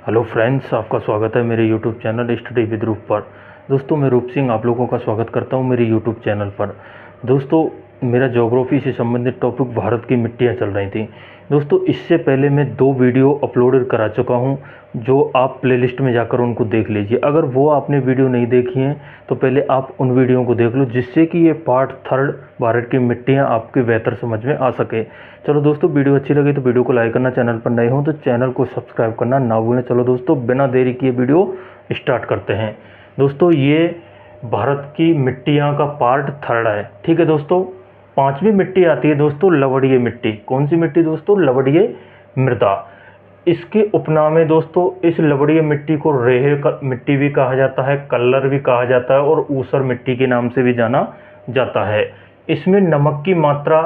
Hello friends, आपका स्वागत है मेरे यूट्यूब चैनल स्टडी विद रूप पर। दोस्तों, मैं रूप सिंह आप लोगों का स्वागत करता हूं मेरे यूट्यूब चैनल पर। दोस्तों, मेरा ज्योग्राफी से संबंधित टॉपिक भारत की मिट्टियां चल रही थी। दोस्तों, इससे पहले मैं 2 वीडियो अपलोड करा चुका हूं, जो आप प्लेलिस्ट में जाकर उनको देख लीजिए। अगर वो आपने वीडियो नहीं देखी हैं तो पहले आप उन वीडियो को देख लो, जिससे कि ये पार्ट 3 भारत की मिट्टियाँ आपके बेहतर समझ में आ सके। चलो दोस्तों, वीडियो अच्छी लगी तो वीडियो को लाइक करना, चैनल पर नए हो तो चैनल को सब्सक्राइब करना ना भूलें। चलो दोस्तों, बिना देरी किए वीडियो स्टार्ट करते हैं। दोस्तों, ये भारत की मिट्टियाँ का पार्ट 3 है। ठीक है दोस्तों, 5वीं मिट्टी आती है दोस्तों लवणीय मिट्टी। कौन सी मिट्टी दोस्तों? लवणीय मृदा। इसके उपनाम है दोस्तों, इस लवणीय मिट्टी को रेह मिट्टी भी कहा जाता है, कल्लर भी कहा जाता है और ऊसर मिट्टी के नाम से भी जाना जाता है। इसमें नमक की मात्रा,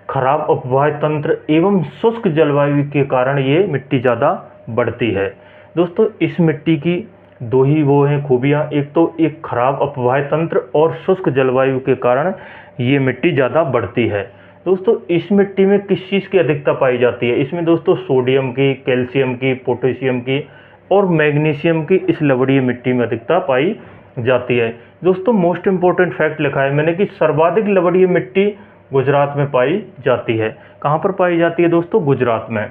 खराब अपवाह तंत्र एवं शुष्क जलवायु के कारण ये मिट्टी ज़्यादा बढ़ती है। दोस्तों, इस मिट्टी की 2 ही वो हैं खूबियाँ, एक तो एक खराब अपवाह तंत्र और शुष्क जलवायु के कारण ये मिट्टी ज़्यादा बढ़ती है। दोस्तों, इस मिट्टी में किस चीज़ की अधिकता पाई जाती है? इसमें दोस्तों सोडियम की, कैल्शियम की, पोटेशियम की और मैग्नीशियम की इस लवणीय मिट्टी में अधिकता पाई जाती है। दोस्तों, मोस्ट इम्पोर्टेंट फैक्ट लिखा है मैंने कि सर्वाधिक लवणीय मिट्टी गुजरात में पाई जाती है। कहाँ पर पाई जाती है दोस्तों? गुजरात में।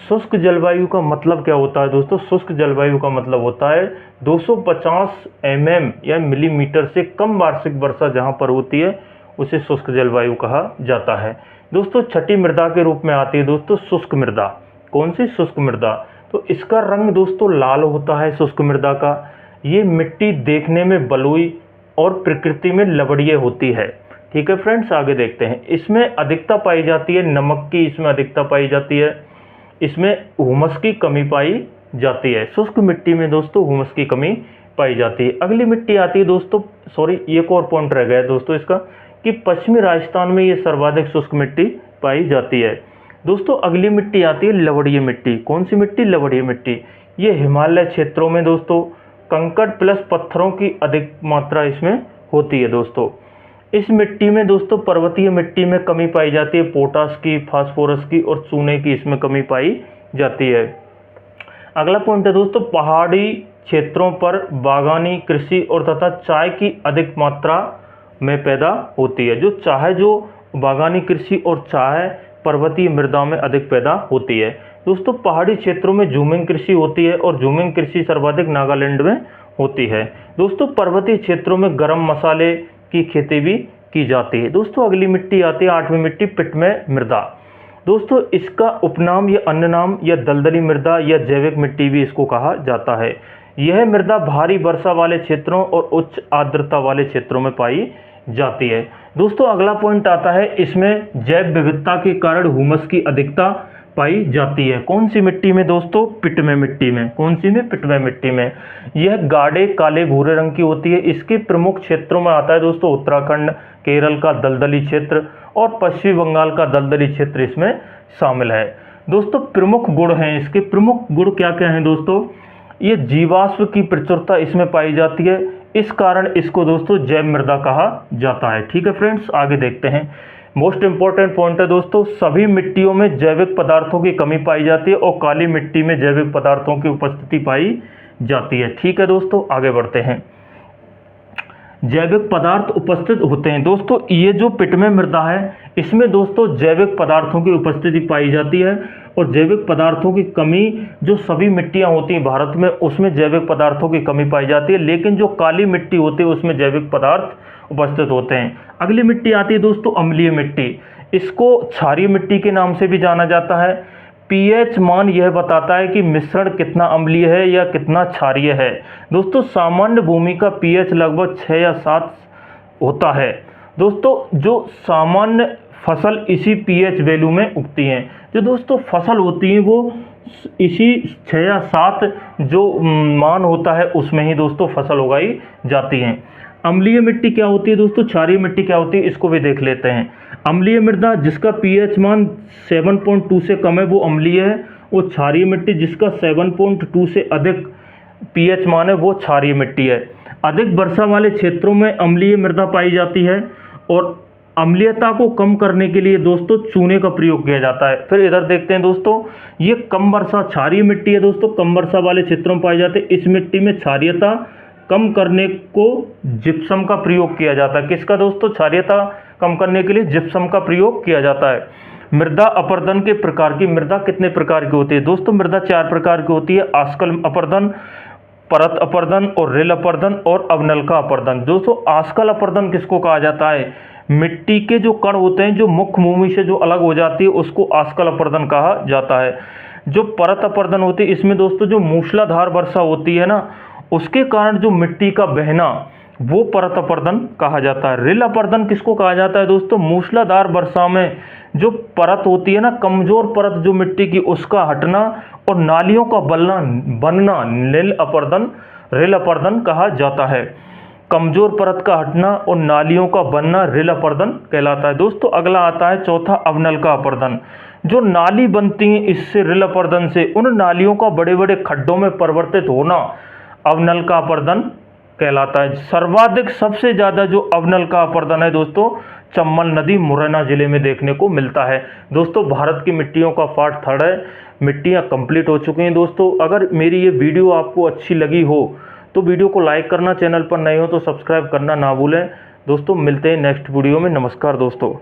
शुष्क जलवायु का मतलब क्या होता है दोस्तों? शुष्क जलवायु का मतलब होता है 250 mm या मिलीमीटर से कम वार्षिक वर्षा जहाँ पर होती है उसे शुष्क जलवायु कहा जाता है। दोस्तों, छठी मृदा के रूप में आती है दोस्तों शुष्क मृदा। कौन सी? शुष्क मृदा। तो इसका रंग दोस्तों लाल होता है शुष्क मृदा का। ये मिट्टी देखने में बलुई और प्रकृति में लवणीय होती है। ठीक है फ्रेंड्स, आगे देखते हैं। इसमें अधिकता पाई जाती है नमक की, इसमें अधिकता पाई जाती है। इसमें हुमस की कमी पाई जाती है। शुष्क मिट्टी में दोस्तों हुमस की कमी पाई जाती है। अगली मिट्टी आती है दोस्तों, सॉरी एक और पॉइंट रह गया है दोस्तों इसका, कि पश्चिमी राजस्थान में ये सर्वाधिक शुष्क मिट्टी पाई जाती है। दोस्तों, अगली मिट्टी आती है लवणीय मिट्टी। कौन सी मिट्टी? लवणीय मिट्टी। ये हिमालय क्षेत्रों में दोस्तों कंकड़ प्लस पत्थरों की अधिक मात्रा इसमें होती है। दोस्तों, इस मिट्टी में दोस्तों पर्वतीय मिट्टी में कमी पाई जाती है, पोटास की, फास्फोरस की और चूने की इसमें कमी पाई जाती है। अगला पॉइंट है दोस्तों, पहाड़ी क्षेत्रों पर बागानी कृषि और तथा चाय की अधिक मात्रा में पैदा होती है। जो बागानी कृषि और चाय पर्वतीय मृदा में अधिक पैदा होती है। दोस्तों, पहाड़ी क्षेत्रों में झूमिंग कृषि होती है और झूमिंग कृषि सर्वाधिक नागालैंड में होती है। दोस्तों, पर्वतीय क्षेत्रों में गरम मसाले की खेती भी की जाती है। दोस्तों, अगली मिट्टी आती है 8वीं मिट्टी पिटमय मृदा। दोस्तों, इसका उपनाम या अन्य नाम या दलदली मृदा या जैविक मिट्टी भी इसको कहा जाता है। यह मृदा भारी वर्षा वाले क्षेत्रों और उच्च आर्द्रता वाले क्षेत्रों में पाई जाती है। दोस्तों, अगला पॉइंट आता है, इसमें जैव विविधता के कारण हुमस की अधिकता पाई जाती है। कौन सी मिट्टी में दोस्तों? पिटमय मिट्टी में। कौन सी में? पिटमय मिट्टी में। यह गाढ़े काले भूरे रंग की होती है। इसके प्रमुख क्षेत्रों में आता है दोस्तों उत्तराखंड, केरल का दलदली क्षेत्र और पश्चिम बंगाल का दलदली क्षेत्र इसमें शामिल है। दोस्तों, प्रमुख गुण हैं इसके। प्रमुख गुण क्या क्या हैं दोस्तों? ये जीवाश्म की प्रचुरता इसमें पाई जाती है, इस कारण इसको दोस्तों जैव मृदा कहा जाता है। ठीक है फ्रेंड्स, आगे देखते हैं। मोस्ट इंपॉर्टेंट पॉइंट है दोस्तों, सभी मिट्टियों में जैविक पदार्थों की कमी पाई जाती है और काली मिट्टी में जैविक पदार्थों की उपस्थिति पाई जाती है। ठीक है दोस्तों, आगे बढ़ते हैं। जैविक पदार्थ उपस्थित होते हैं। दोस्तों, ये जो पिटमय मृदा है इसमें दोस्तों जैविक पदार्थों की उपस्थिति पाई जाती है और जैविक पदार्थों की कमी, जो सभी मिट्टियां होती हैं भारत में उसमें जैविक पदार्थों की कमी पाई जाती है, लेकिन जो काली मिट्टी होती है उसमें जैविक पदार्थ उपस्थित होते हैं। अगली मिट्टी आती है दोस्तों अम्लीय मिट्टी। इसको क्षारीय मिट्टी के नाम से भी जाना जाता है। पीएच मान यह बताता है कि मिश्रण कितना अम्लीय है या कितना क्षारीय है। दोस्तों, सामान्य भूमि का पीएच लगभग 6 या 7 होता है। दोस्तों, जो सामान्य फसल इसी पीएच वैल्यू में उगती हैं। जो दोस्तों फसल होती हैं वो इसी 6 या 7 जो मान होता है उसमें ही दोस्तों फसल उगाई जाती हैं। अम्लीय मिट्टी क्या होती है दोस्तों? क्षारीय मिट्टी क्या होती है? इसको भी देख लेते हैं। अम्लीय मृदा जिसका पीएच मान 7.2 से कम है वो अम्लीय है, और क्षारीय मिट्टी जिसका 7.2 से अधिक पीएच मान है वो क्षारीय मिट्टी है। अधिक वर्षा वाले क्षेत्रों में अम्लीय मृदा पाई जाती है और अम्लीयता को कम करने के लिए दोस्तों चूने का प्रयोग किया जाता है। फिर इधर देखते हैं दोस्तों, ये कम वर्षा क्षारीय मिट्टी है दोस्तों, कम वर्षा वाले क्षेत्रों में पाई जाती है। इस मिट्टी में क्षारीयता कम करने को जिप्सम का प्रयोग किया जाता है। किसका दोस्तों? क्षारीयता कम करने के लिए जिप्सम का प्रयोग किया जाता है। मृदा अपरदन के प्रकार की, मृदा कितने प्रकार की होती है दोस्तों? मृदा 4 प्रकार की होती है, आस्कल अपरदन, परत अपरदन और रेल अपरदन और अवनलका अपरदन। दोस्तों आस्कल अपरदन किसको कहा जाता है? मिट्टी के जो कण होते हैं जो मुख्य भूमि से जो अलग हो जाती है उसको आस्कल अपरदन कहा जाता है। जो परत अपरदन होती है इसमें दोस्तों जो मूसलाधार वर्षा होती है ना, उसके कारण जो मिट्टी का बहना, वो परत अपरदन कहा जाता है। रेल अपरदन किसको कहा जाता है दोस्तों? मूसलाधार वर्षा में जो परत होती है ना, कमजोर परत जो मिट्टी की, उसका हटना और नालियों का बनना रेल अपरदन कहा जाता है। कमजोर परत का हटना और नालियों का बनना रेल अपरदन कहलाता है। दोस्तों अगला आता है चौथा, अवनलका अपरदन। जो नाली बनती है इससे रेल अपरदन से, उन नालियों का बड़े बड़े खड्डों में परिवर्तित होना अवनलका अपरदन कहलाता है। सर्वाधिक सबसे ज्यादा जो अवनलका अपरदन है दोस्तों, चंबल नदी मुरैना जिले में देखने को मिलता है। दोस्तों भारत की मिट्टियों का पार्ट 3 है, मिट्टियां कंप्लीट हो चुकी हैं। दोस्तों अगर मेरी ये वीडियो आपको अच्छी लगी हो तो वीडियो को लाइक करना, चैनल पर नए हो तो सब्सक्राइब करना ना भूलें। दोस्तों मिलते हैं नेक्स्ट वीडियो में। नमस्कार दोस्तों।